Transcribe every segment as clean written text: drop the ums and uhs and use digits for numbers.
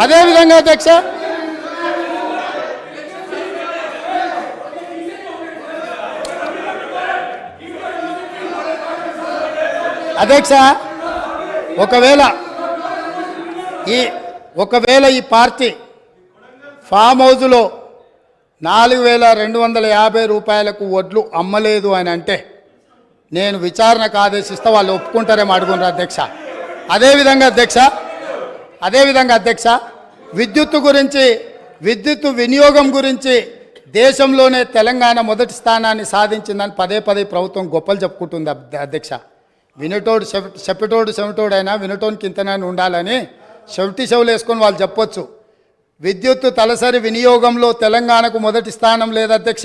అదేవిధంగా అధ్యక్ష ఒకవేళ ఈ పార్టీ ఫామ్ హౌజ్లో 4,250 రూపాయలకు వడ్లు అమ్మలేదు అని అంటే నేను విచారణకు ఆదేశిస్తే వాళ్ళు ఒప్పుకుంటారేమో అడుగున్నారు అధ్యక్ష. అదేవిధంగా అధ్యక్ష విద్యుత్ వినియోగం గురించి దేశంలోనే తెలంగాణ మొదటి స్థానాన్ని సాధించిందని పదే ప్రభుత్వం గొప్పలు చెప్పుకుంటుంది అధ్యక్ష. వినటోడు చెవిటోడు అయినా వినటోనికి ఇంతనని ఉండాలని చెవులు వేసుకొని వాళ్ళు చెప్పొచ్చు. విద్యుత్ తలసరి వినియోగంలో తెలంగాణకు మొదటి స్థానం లేదు అధ్యక్ష.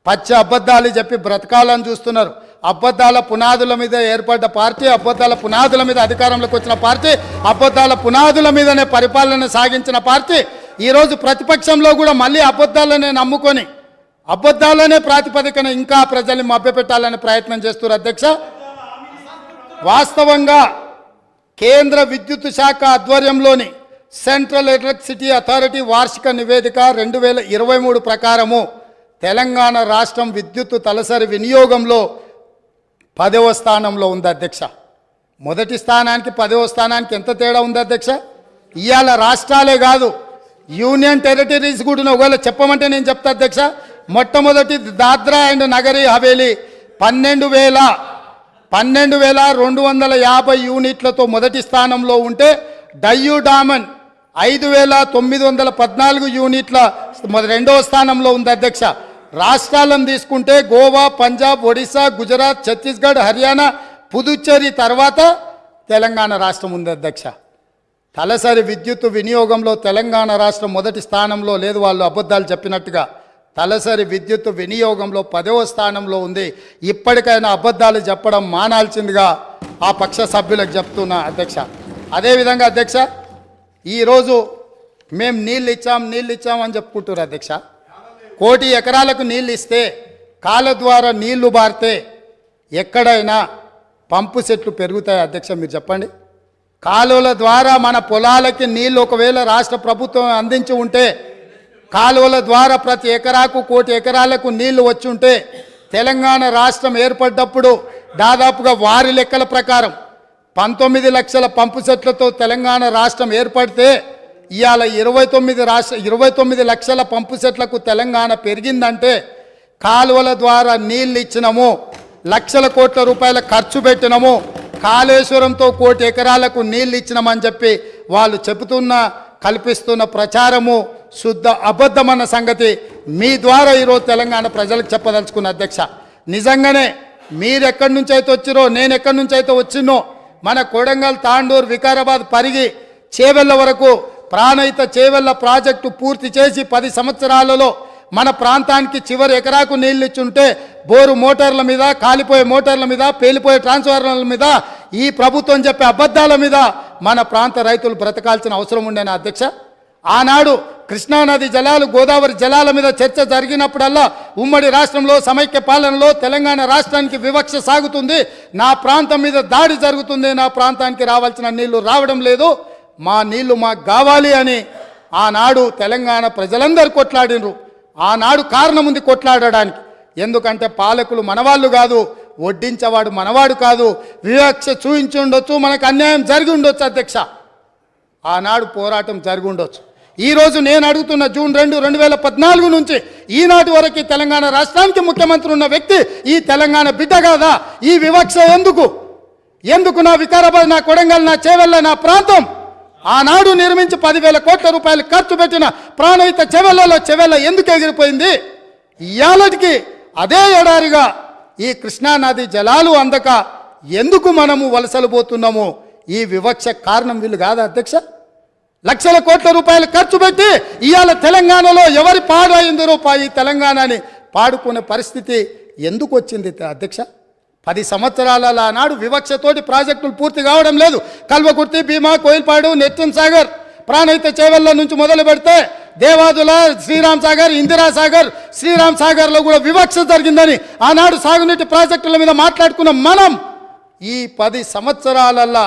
పచ్చి అబద్ధాలు చెప్పి బ్రతకాలని చూస్తున్నారు. అబద్ధాల పునాదుల మీద ఏర్పడ్డ పార్టీ, అబద్ధాల పునాదుల మీద అధికారంలోకి వచ్చిన పార్టీ, అబద్ధాల పునాదుల మీదనే పరిపాలన సాగించిన పార్టీ ఈరోజు ప్రతిపక్షంలో కూడా మళ్ళీ అబద్ధాలనే నమ్ముకొని అబద్ధాలనే ప్రాతిపదికన ఇంకా ప్రజల్ని మభ్యపెట్టాలనే ప్రయత్నం చేస్తున్నారు అధ్యక్ష. వాస్తవంగా కేంద్ర విద్యుత్ శాఖ ఆధ్వర్యంలోని సెంట్రల్ ఎలక్ట్రిసిటీ అథారిటీ వార్షిక నివేదిక 2023 ప్రకారము తెలంగాణ రాష్ట్రం విద్యుత్ తలసరి వినియోగంలో 10వ స్థానంలో ఉంది అధ్యక్ష. మొదటి స్థానానికి 10వ స్థానానికి ఎంత తేడా ఉంది అధ్యక్ష? ఇవాళ రాష్ట్రాలే కాదు, యూనియన్ టెరిటరీస్ కూడా ఒకవేళ చెప్పమంటే నేను చెప్తా అధ్యక్ష. మొట్టమొదటి దాద్రా అండ్ నగరీ హవేలీ 12,250 యూనిట్లతో మొదటి స్థానంలో ఉంటే డయ్యూ డామన్ 5,914 యూనిట్ల రెండవ స్థానంలో ఉంది అధ్యక్ష. రాష్ట్రాలను తీసుకుంటే గోవా, పంజాబ్, ఒడిశా, గుజరాత్, ఛత్తీస్గఢ్, హర్యానా, పుదుచ్చేరి తర్వాత తెలంగాణ రాష్ట్రం ఉంది అధ్యక్ష. తలసరి విద్యుత్ వినియోగంలో తెలంగాణ రాష్ట్రం మొదటి స్థానంలో లేదు, వాళ్ళు అబద్ధాలు చెప్పినట్టుగా. తలసరి విద్యుత్ వినియోగంలో 10వ స్థానంలో ఉంది. ఇప్పటికైనా అబద్ధాలు చెప్పడం మానాల్సిందిగా ఆ పక్ష సభ్యులకు చెప్తున్నా అధ్యక్ష. అదేవిధంగా అధ్యక్ష ఈరోజు మేము నీళ్ళు ఇచ్చాం అని చెప్పుకుంటున్నారు అధ్యక్ష. 1 కోటి ఎకరాలకు నీళ్ళు ఇస్తే కాళ్ళ ద్వారా నీళ్లు బారితే ఎక్కడైనా పంపు సెట్లు పెరుగుతాయి అధ్యక్ష? మీరు చెప్పండి. కాలువల ద్వారా మన పొలాలకి నీళ్ళు ఒకవేళ రాష్ట్ర ప్రభుత్వం అందించి ఉంటే, కాలువల ద్వారా ప్రతి ఎకరాకు 1 కోటి ఎకరాలకు నీళ్లు వచ్చి ఉంటే, తెలంగాణ రాష్ట్రం ఏర్పడ్డప్పుడు దాదాపుగా వారి లెక్కల ప్రకారం 19 లక్షల పంపు సెట్లతో తెలంగాణ రాష్ట్రం ఏర్పడితే ఇవాళ 29 లక్షల పంపు సెట్లకు తెలంగాణ పెరిగిందంటే కాలువల ద్వారా నీళ్ళు ఇచ్చినాము, లక్షల కోట్ల రూపాయల ఖర్చు పెట్టినాము, కాళేశ్వరంతో 1 కోటి ఎకరాలకు నీళ్ళు ఇచ్చినామని చెప్పి వాళ్ళు కల్పిస్తున్న ప్రచారము శుద్ధ అబద్ధమన్న సంగతి మీ ద్వారా ఈరోజు తెలంగాణ ప్రజలకు చెప్పదలుచుకున్న అధ్యక్ష. నిజంగానే మీరు ఎక్కడి నుంచి అయితే వచ్చిరో, నేను ఎక్కడి నుంచి అయితే వచ్చినో, మన కొడంగల్, తాండూరు, వికారాబాద్, పరిగి, చేవెళ్ళ వరకు ప్రాణహిత చేవెళ్ళ ప్రాజెక్టు పూర్తి చేసి 10 సంవత్సరాలలో మన ప్రాంతానికి చివరి ఎకరాకు నీళ్ళు ఇచ్చుంటే బోరు మోటార్ల మీద, కాలిపోయే మోటార్ల మీద, పేలిపోయే ట్రాన్స్ఫార్మర్ల మీద, ఈ ప్రభుత్వం చెప్పే అబద్ధాల మీద మన ప్రాంత రైతులు బ్రతకాల్సిన అవసరం ఉండేనా అధ్యక్ష? ఆనాడు కృష్ణానది జలాలు, గోదావరి జలాల మీద చర్చ జరిగినప్పుడల్లా ఉమ్మడి రాష్ట్రంలో సమైక్య పాలనలో తెలంగాణ రాష్ట్రానికి వివక్ష సాగుతుంది, నా ప్రాంతం మీద దాడి జరుగుతుంది, నా ప్రాంతానికి రావాల్సిన నీళ్లు రావడం లేదు, మా నీళ్లు మాకు కావాలి అని ఆనాడు తెలంగాణ ప్రజలందరూ కొట్లాడినరు. ఆనాడు కారణం ఉంది కొట్లాడడానికి. ఎందుకంటే పాలకులు మనవాళ్ళు కాదు, వడ్డించేవాడు మనవాడు కాదు, వివక్ష చూయించి ఉండొచ్చు, మనకు అన్యాయం జరిగి ఉండొచ్చు అధ్యక్ష. ఆనాడు పోరాటం జరిగి ఉండొచ్చు. ఈరోజు నేను అడుగుతున్న జూన్ 2, 2014 నుంచి ఈనాటి వరకు తెలంగాణ రాష్ట్రానికి ముఖ్యమంత్రి ఉన్న వ్యక్తి ఈ తెలంగాణ బిడ్డ కాదా? ఈ వివక్ష ఎందుకు నా వికారాబాద్, నా కొడంగల్, నా చేవెళ్ళ, నా ప్రాంతం ఆనాడు నిర్మించి 10,000 కోట్ల రూపాయలు ఖర్చు పెట్టిన ప్రాణహిత చెవెళ్ళ ఎందుకు ఎగిరిపోయింది? ఇయాలటికి అదే ఎడారిగా ఈ కృష్ణానది జలాలు అందక ఎందుకు మనము వలసలు పోతున్నాము? ఈ వివక్ష కారణం వీళ్ళు కాదా అధ్యక్ష? లక్షల కోట్ల రూపాయలు ఖర్చు పెట్టి ఇవాళ తెలంగాణలో ఎవరి పాడైందో ఈ తెలంగాణని పాడుకునే పరిస్థితి ఎందుకు వచ్చింది అధ్యక్ష? 10 సంవత్సరాల నాడు వివక్షతోటి ప్రాజెక్టులు పూర్తి కావడం లేదు. కల్వకుర్తి, భీమా, కోయిల్పాడు, నెట్టిన్ సాగర్, ప్రాణహిత చేవెళ్ళ నుంచి మొదలు పెడితే దేవాదుల, శ్రీరామ్ సాగర్, ఇందిరా సాగర్, శ్రీరామ్ సాగర్లో కూడా వివక్ష జరిగిందని ఆనాడు సాగునీటి ప్రాజెక్టుల మీద మాట్లాడుకున్న మనం ఈ 10 సంవత్సరాలల్లా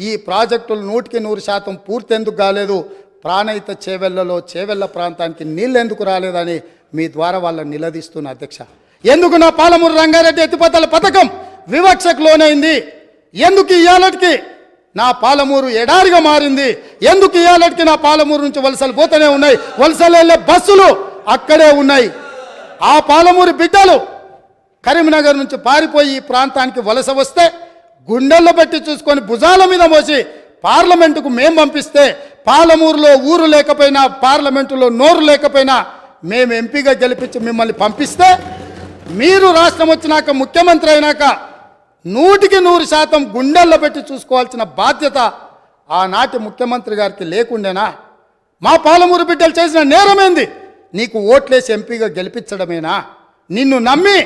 ఈ ప్రాజెక్టులు 100% పూర్తి ఎందుకు కాలేదు, ప్రాణహిత చేవెళ్ళ ప్రాంతానికి నీళ్ళు ఎందుకు రాలేదని మీ ద్వారా వాళ్ళని నిలదీస్తున్న అధ్యక్ష. ఎందుకు నా పాలమూరు రంగారెడ్డి ఎత్తిపోతల పథకం వివక్షకు లోనైంది, ఎందుకు ఇవాళకి నా పాలమూరు ఎడారిగా మారింది, ఎందుకు ఇవాళకి నా పాలమూరు నుంచి వలసలు పోతూనే ఉన్నాయి, వలసలు వెళ్ళే బస్సులు అక్కడే ఉన్నాయి. ఆ పాలమూరు బిడ్డలు కరీంనగర్ నుంచి పారిపోయి ఈ ప్రాంతానికి వలస వస్తే గుండెల్లో పెట్టి చూసుకొని భుజాల మీద మోసి పార్లమెంటుకు మేము పంపిస్తే, పాలమూరులో ఊరు లేకపోయినా పార్లమెంటులో నోరు లేకపోయినా మేము ఎంపీగా గెలిపించి మిమ్మల్ని పంపిస్తే, మీరు రాష్ట్రం వచ్చినాక ముఖ్యమంత్రి అయినాక 100% గుండెల్లో పెట్టి చూసుకోవాల్సిన బాధ్యత ఆనాటి ముఖ్యమంత్రి గారికి లేకుండేనా? మా పాలమూరు బిడ్డలు చేసిన నేరమేంది? నీకు ఓట్లేసి ఎంపీగా గెలిపించడమేనా? నిన్ను నమ్మి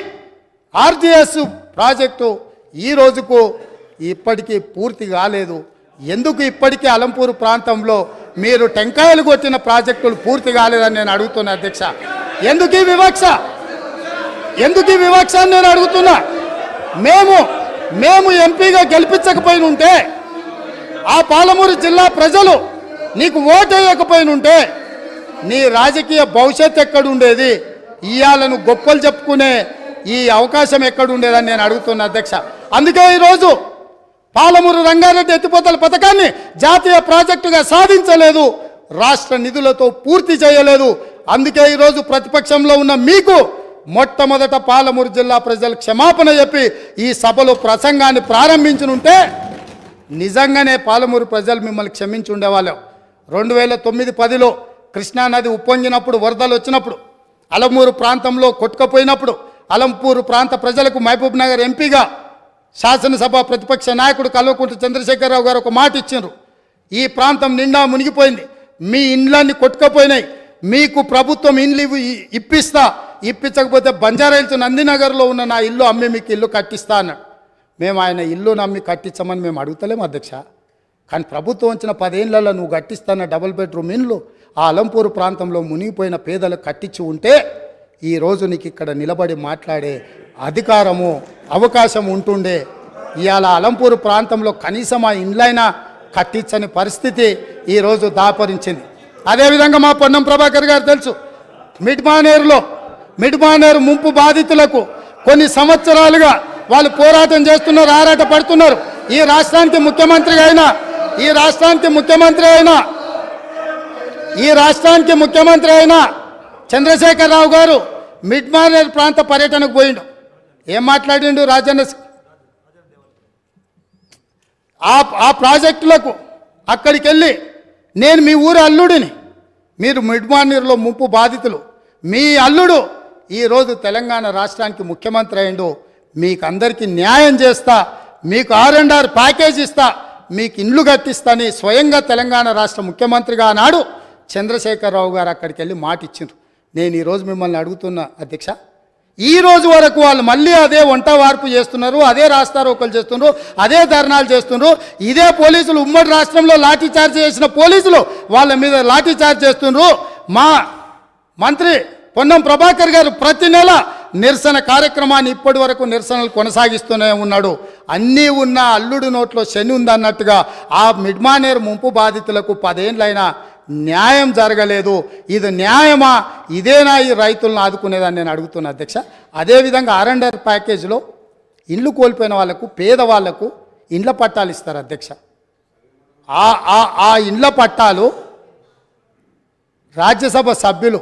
ఆర్జీఎస్ ప్రాజెక్టు ఈ రోజుకు ఇప్పటికీ పూర్తి కాలేదు. ఎందుకు ఇప్పటికీ అలంపూరు ప్రాంతంలో మీరు టెంకాయలు కొట్టిన ప్రాజెక్టులు పూర్తి కాలేదని నేను అడుగుతున్నా అధ్యక్ష. ఎందుకు ఈ వివక్ష అని నేను అడుగుతున్నా. మేము ఎంపీగా గెలిపించకపోయిన ఉంటే, ఆ పాలమూరు జిల్లా ప్రజలు నీకు ఓటు వేయకపోయినుంటే నీ రాజకీయ భవిష్యత్తు ఎక్కడుండేది? ఇవాళను గొప్పలు చెప్పుకునే ఈ అవకాశం ఎక్కడుండేదని నేను అడుగుతున్నా అధ్యక్ష. అందుకే ఈరోజు పాలమూరు రంగారెడ్డి ఎత్తిపోతల పథకాన్ని జాతీయ ప్రాజెక్టుగా సాధించలేదు, రాష్ట్ర నిధులతో పూర్తి చేయలేదు. అందుకే ఈరోజు ప్రతిపక్షంలో ఉన్న మీకు మొట్టమొదట పాలమూరు జిల్లా ప్రజలు క్షమాపణ చెప్పి ఈ సభలో ప్రసంగాన్ని ప్రారంభించనుంటే నిజంగానే పాలమూరు ప్రజలు మిమ్మల్ని క్షమించి ఉండేవాళ్ళం. 2009-10లో కృష్ణానది ఉప్పొంగినప్పుడు, వరదలు వచ్చినప్పుడు, అలంపూరు ప్రాంతంలో కొట్టుకుపోయినప్పుడు అలంపూరు ప్రాంత ప్రజలకు మహబూబ్ నగర్ ఎంపీగా శాసనసభ ప్రతిపక్ష నాయకుడు కల్వకుంట్ల చంద్రశేఖరరావు గారు ఒక మాట ఇచ్చారు. ఈ ప్రాంతం నిండా మునిగిపోయింది, మీ ఇండ్లన్నీ కొట్టుకుపోయినాయి, మీకు ప్రభుత్వం ఇండ్లు ఇప్పించకపోతే బంజారాహిల్స్ నందినగర్లో ఉన్న నా ఇల్లు అమ్మి మీకు ఇల్లు కట్టిస్తా అన్నాడు. మేము ఆయన ఇల్లు నమ్మి కట్టించమని మేము అడుగుతలేము అధ్యక్ష. కానీ ప్రభుత్వం వచ్చిన 10 ఏళ్లలో నువ్వు కట్టిస్తాన్న డబుల్ బెడ్రూమ్ ఇండ్లు ఆ అలంపూరు ప్రాంతంలో మునిగిపోయిన పేదలకు కట్టించి ఉంటే ఈరోజు నీకు ఇక్కడ నిలబడి మాట్లాడే అధికారము, అవకాశం ఉంటుండే. ఇవాళ అలంపూరు ప్రాంతంలో కనీసం ఆ ఇండ్లైనా కట్టించని పరిస్థితి ఈరోజు దాపరించింది. అదేవిధంగా మా పొన్నం ప్రభాకర్ గారు తెలుసు, మిడ్మానేరు ముంపు బాధితులకు కొన్ని సంవత్సరాలుగా వాళ్ళు పోరాటం చేస్తున్నారు, ఆరాట పడుతున్నారు. ఈ రాష్ట్రానికి ముఖ్యమంత్రి అయిన చంద్రశేఖరరావు గారు మిడ్మానేరు ప్రాంత పర్యటనకు పోయిండు. ఏం మాట్లాడిండు? రాజన్న ఆ ప్రాజెక్టులకు అక్కడికి వెళ్ళి, నేను మీ ఊరు అల్లుడిని, మీరు మిడ్మానేరులో ముంపు బాధితులు, మీ అల్లుడు ఈరోజు తెలంగాణ రాష్ట్రానికి ముఖ్యమంత్రి అయిండు, మీకు అందరికీ న్యాయం చేస్తా, మీకు R&R ప్యాకేజ్ ఇస్తా, మీకు ఇండ్లు కట్టిస్తాని స్వయంగా తెలంగాణ రాష్ట్ర ముఖ్యమంత్రిగా నాడు చంద్రశేఖరరావు గారు అక్కడికి వెళ్ళి మాట ఇచ్చిండ్రు. నేను ఈరోజు మిమ్మల్ని అడుగుతున్నా అధ్యక్ష, ఈ రోజు వరకు వాళ్ళు మళ్ళీ అదే వంట వార్పు చేస్తున్నారు, అదే రాస్తారోకలు చేస్తున్నారు, అదే ధర్నాలు చేస్తున్నారు. ఇదే పోలీసులు ఉమ్మడి రాష్ట్రంలో లాఠీ చార్జ్ చేసిన పోలీసులు వాళ్ళ మీద లాఠీ చార్జ్ చేస్తున్నారు. మా మంత్రి పొన్నం ప్రభాకర్ గారు ప్రతి నెల నిరసన కార్యక్రమాన్ని ఇప్పటి వరకు నిరసనలు కొనసాగిస్తూనే ఉన్నాడు. అన్నీ ఉన్న అల్లుడు నోట్లో శని ఉందన్నట్టుగా ఆ మిడ్మానేరు ముంపు బాధితులకు 10 ఏళ్ళైనా న్యాయం జరగలేదు. ఇది న్యాయమా? ఇదేనా ఈ రైతులను ఆదుకునేదని నేను అడుగుతున్నా అధ్యక్ష. అదేవిధంగా R&R ప్యాకేజీలో ఇండ్లు కోల్పోయిన వాళ్లకు, పేదవాళ్లకు ఇండ్ల పట్టాలు ఇస్తారు అధ్యక్ష. ఆ ఇండ్ల పట్టాలు రాజ్యసభ సభ్యులు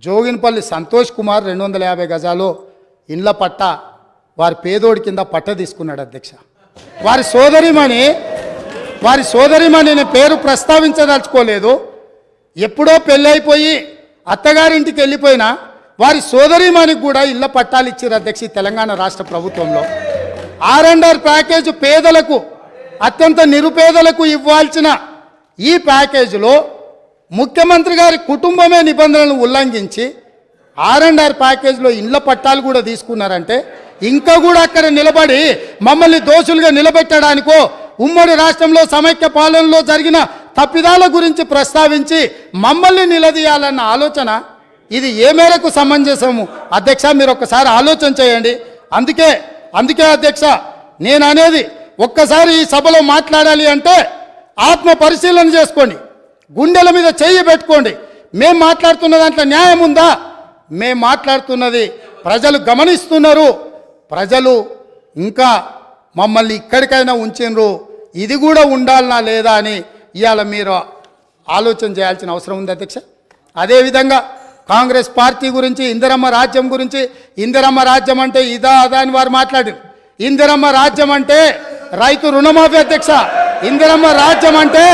జోగిన్పల్లి సంతోష్ కుమార్ 250 గజాలు ఇండ్ల పట్ట వారి పేదోడి కింద పట్ట తీసుకున్నాడు అధ్యక్ష. వారి సోదరిమణి నేను పేరు ప్రస్తావించదలుచుకోలేదు. ఎప్పుడో పెళ్ళైపోయి అత్తగారింటికి వెళ్ళిపోయినా వారి సోదరిమణికి కూడా ఇళ్ల పట్టాలు ఇచ్చారు అధ్యక్ష తెలంగాణ రాష్ట్ర ప్రభుత్వంలో. R&R ప్యాకేజ్ పేదలకు, అత్యంత నిరుపేదలకు ఇవ్వాల్సిన ఈ ప్యాకేజీలో ముఖ్యమంత్రి గారి కుటుంబమే నిబంధనలను ఉల్లంఘించి R&R ప్యాకేజ్లో ఇండ్ల పట్టాలు కూడా తీసుకున్నారంటే, ఇంకా కూడా అక్కడ నిలబడి మమ్మల్ని దోషులుగా నిలబెట్టడానికో, ఉమ్మడి రాష్ట్రంలో సమైక్య పాలనలో జరిగిన తప్పిదాల గురించి ప్రస్తావించి మమ్మల్ని నిలదీయాలన్న ఆలోచన ఇది ఏ మేరకు సమంజసము అధ్యక్ష? మీరు ఒక్కసారి ఆలోచన చేయండి. అందుకే అధ్యక్ష నేను అనేది, ఒక్కసారి ఈ సభలో మాట్లాడాలి అంటే ఆత్మ పరిశీలన చేసుకోండి, గుండెల మీద చెయ్యి పెట్టుకోండి. మేం మాట్లాడుతున్న దాంట్లో న్యాయం ఉందా? మేం మాట్లాడుతున్నది ప్రజలు గమనిస్తున్నారు. ప్రజలు ఇంకా మమ్మల్ని ఇక్కడికైనా ఉంచినరు, ఇది కూడా ఉండాలనా లేదా అని ఇవాళ మీరు ఆలోచన చేయాల్సిన అవసరం ఉంది అధ్యక్ష. అదేవిధంగా కాంగ్రెస్ పార్టీ గురించి, ఇందిరమ్మ రాజ్యం గురించి, ఇందిరమ్మ రాజ్యం అంటే ఇదా అదా అని వారు మాట్లాడారు. ఇందిరమ్మ రాజ్యం అంటే రైతు రుణమాఫీ అధ్యక్ష. ఇందిరమ్మ రాజ్యం అంటే